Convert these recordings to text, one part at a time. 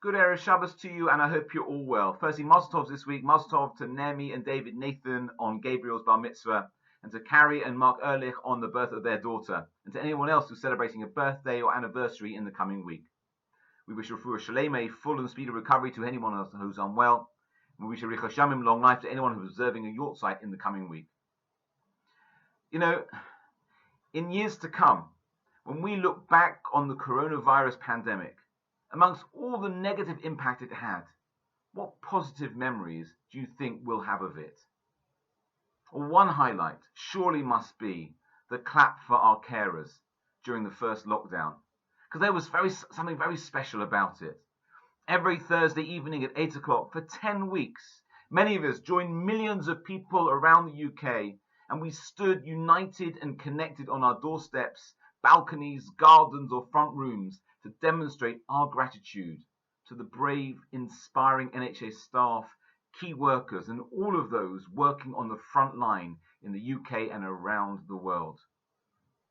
Good Erev Shabbos to you, and I hope you're all well. Firstly, Mazel Tov this week. Mazel Tov to Nemi and David Nathan on Gabriel's Bar Mitzvah, and to Carrie and Mark Ehrlich on the birth of their daughter, and to anyone else who's celebrating a birthday or anniversary in the coming week. We wish Refuah Shalem, a full and speedy recovery to anyone else who's unwell. And we wish Aricha Shamim, long life to anyone who's observing a yort site in the coming week. You know, in years to come, when we look back on the coronavirus pandemic, amongst all the negative impact it had, what positive memories do you think we'll have of it? Well, one highlight surely must be the clap for our carers during the first lockdown, because there was something very special about it. Every Thursday evening at 8 o'clock for 10 weeks, many of us joined millions of people around the UK, and we stood united and connected on our doorsteps, balconies, gardens, or front rooms to demonstrate our gratitude to the brave, inspiring NHS staff, key workers, and all of those working on the front line in the UK and around the world.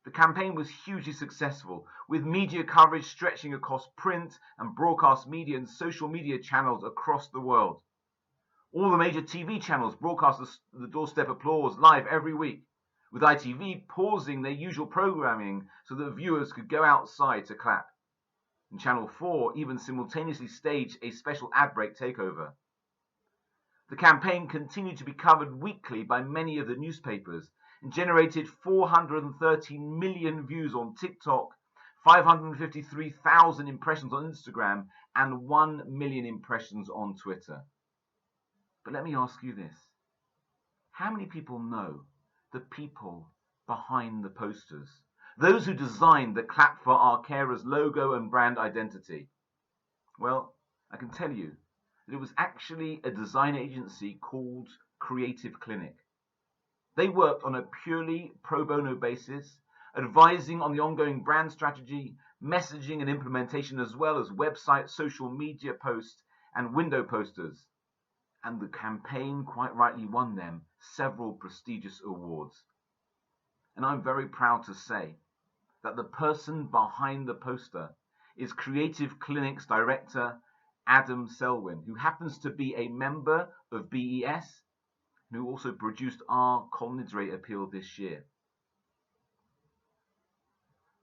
The campaign was hugely successful, with media coverage stretching across print and broadcast media and social media channels across the world. All the major TV channels broadcast the doorstep applause live every week, with ITV pausing their usual programming so that viewers could go outside to clap. And Channel 4 even simultaneously staged a special ad break takeover. The campaign continued to be covered weekly by many of the newspapers and generated 430 million views on TikTok, 553,000 impressions on Instagram, and 1 million impressions on Twitter. But let me ask you this. How many people know the people behind the posters? Those who designed the Clap for Our Carers logo and brand identity? Well, I can tell you that it was actually a design agency called Creative Clinic. They worked on a purely pro bono basis, advising on the ongoing brand strategy, messaging and implementation, as well as website, social media posts, and window posters. And the campaign quite rightly won them several prestigious awards. And I'm very proud to say that the person behind the poster is Creative Clinic's director, Adam Selwyn, who happens to be a member of BES, and who also produced our Kol Nidre appeal this year.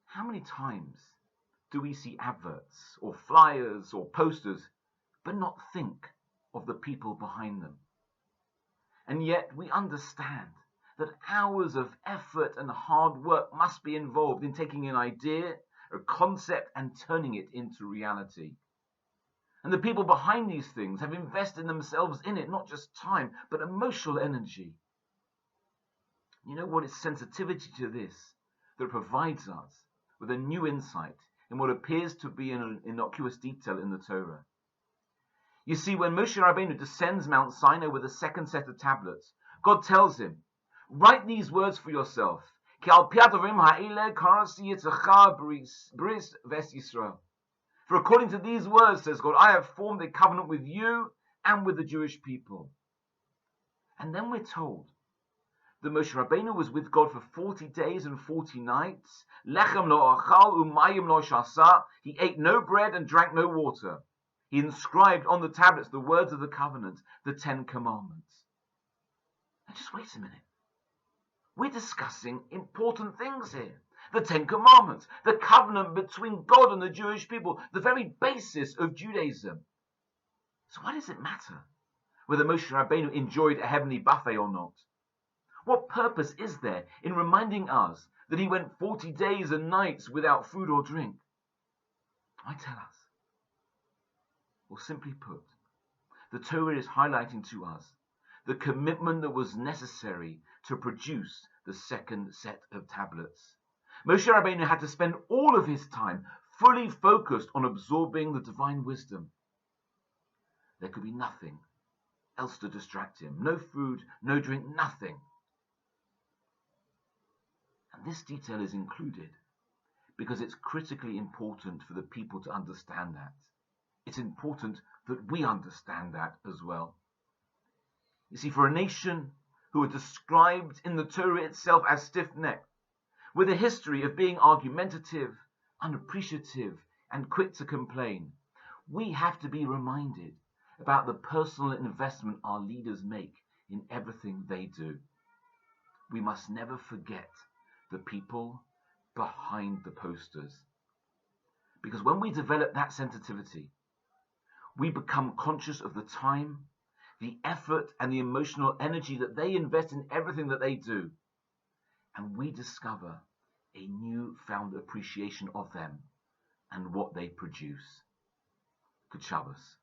How many times do we see adverts or flyers or posters, but not think of the people behind them? And yet we understand that hours of effort and hard work must be involved in taking an idea, a concept, and turning it into reality. And the people behind these things have invested themselves in it, not just time, but emotional energy. You know what? It's sensitivity to this that provides us with a new insight in what appears to be an innocuous detail in the Torah. You see, when Moshe Rabbeinu descends Mount Sinai with a second set of tablets, God tells him, "Write these words for yourself. For according to these words, says God, I have formed a covenant with you and with the Jewish people." And then we're told that Moshe Rabbeinu was with God for 40 days and 40 nights. Lechem lo achal umayim lo shasa. He ate no bread and drank no water. He inscribed on the tablets the words of the covenant, the 10 Commandments. Now just wait a minute. We're discussing important things here. The 10 Commandments, the covenant between God and the Jewish people, the very basis of Judaism. So why does it matter whether Moshe Rabbeinu enjoyed a heavenly buffet or not? What purpose is there in reminding us that he went 40 days and nights without food or drink? I tell us, or simply put, the Torah is highlighting to us the commitment that was necessary to produce the second set of tablets. Moshe Rabbeinu had to spend all of his time fully focused on absorbing the divine wisdom. There could be nothing else to distract him. No food, no drink, nothing. And this detail is included because it's critically important for the people to understand that. It's important that we understand that as well. You see, for a nation who are described in the Torah itself as stiff-necked, with a history of being argumentative, unappreciative, and quick to complain, We have to be reminded about the personal investment our leaders make in everything they do. We must never forget the people behind the posters. Because when we develop that sensitivity, we become conscious of the time, the effort, and the emotional energy that they invest in everything that they do. And we discover a newfound appreciation of them and what they produce. Good Shabbos.